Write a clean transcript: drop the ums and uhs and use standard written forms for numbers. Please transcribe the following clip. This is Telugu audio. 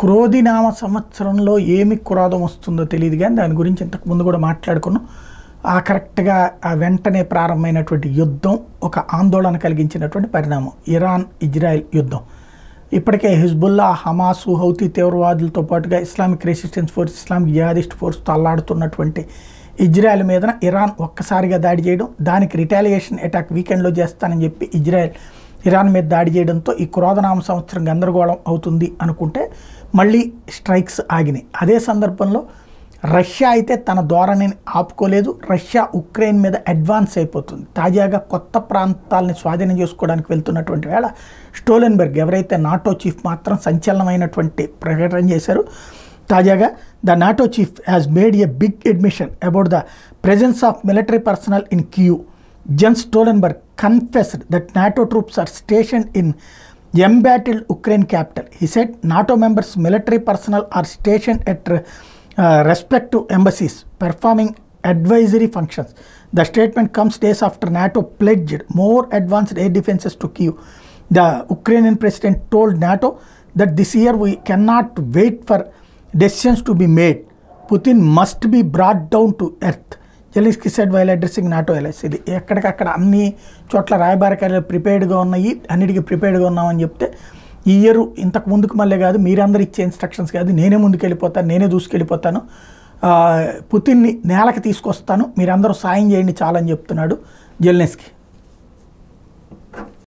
క్రోధినామ సంవత్సరంలో ఏమి క్రోధం వస్తుందో తెలియదు, కానీ దాని గురించి ఇంతకుముందు కూడా మాట్లాడుకున్నాం. కరెక్ట్గా వెంటనే ప్రారంభమైనటువంటి యుద్ధం ఒక ఆందోళన కలిగించినటువంటి పరిణామం ఇరాన్ ఇజ్రాయెల్ యుద్ధం. ఇప్పటికే హిజ్బుల్లా, హమాసు, హౌతీ తీవ్రవాదులతో పాటుగా Islamic resistance force, Islamic jihadist ఫోర్స్తో అల్లాడుతున్నటువంటి ఇజ్రాయెల్ మీదన ఇరాన్ ఒక్కసారిగా దాడి చేయడం, దానికి రిటాలియేషన్ అటాక్ వీకెండ్లో చేస్తానని చెప్పి ఇరాన్ మీద దాడి చేయడంతో ఈ క్రోధనామ సంవత్సరం గందరగోళం అవుతుంది అనుకుంటే మళ్ళీ స్ట్రైక్స్ ఆగినాయి. అదే సందర్భంలో రష్యా అయితే తన ధోరణిని ఆపుకోలేదు. రష్యా ఉక్రెయిన్ మీద అడ్వాన్స్ అయిపోతుంది. తాజాగా కొత్త ప్రాంతాలని స్వాధీనం చేసుకోవడానికి వెళ్తున్నటువంటి వేళ స్టోలెన్బర్గ్ ఎవరైతే నాటో చీఫ్ మాత్రం సంచలనమైనటువంటి ప్రకటన చేశారు. తాజాగా the NATO chief has made a big admission about the presence of military personnel in Kyiv. Jens Stoltenberg confessed that NATO troops are stationed in embattled Ukraine capital. He said NATO members' military personnel are stationed at respective embassies, performing advisory functions. The statement comes days after NATO pledged more advanced air defenses to Kyiv. The Ukrainian president told NATO that this year we cannot wait for decisions to be made. Putin must be brought down to earth. Zelensky said while addressing NATO allies. ఇది ఎక్కడికక్కడ అన్ని చోట్ల రాయబార కార్యాలు ప్రిపేర్డ్గా ఉన్నాయి, అన్నిటికీ ప్రిపేర్డ్గా ఉన్నామని చెప్తే ఈ ఇయర్ ఇంతకు ముందుకు మళ్ళీ కాదు, మీరందరూ ఇచ్చే ఇన్స్ట్రక్షన్స్ కాదు, నేనే ముందుకు వెళ్ళిపోతాను, నేనే దూసుకెళ్ళిపోతాను, పుతిన్ని నేలకి తీసుకొస్తాను, మీరందరూ సాయం చేయండి చాలని చెప్తున్నాడు జెలెన్స్కీ.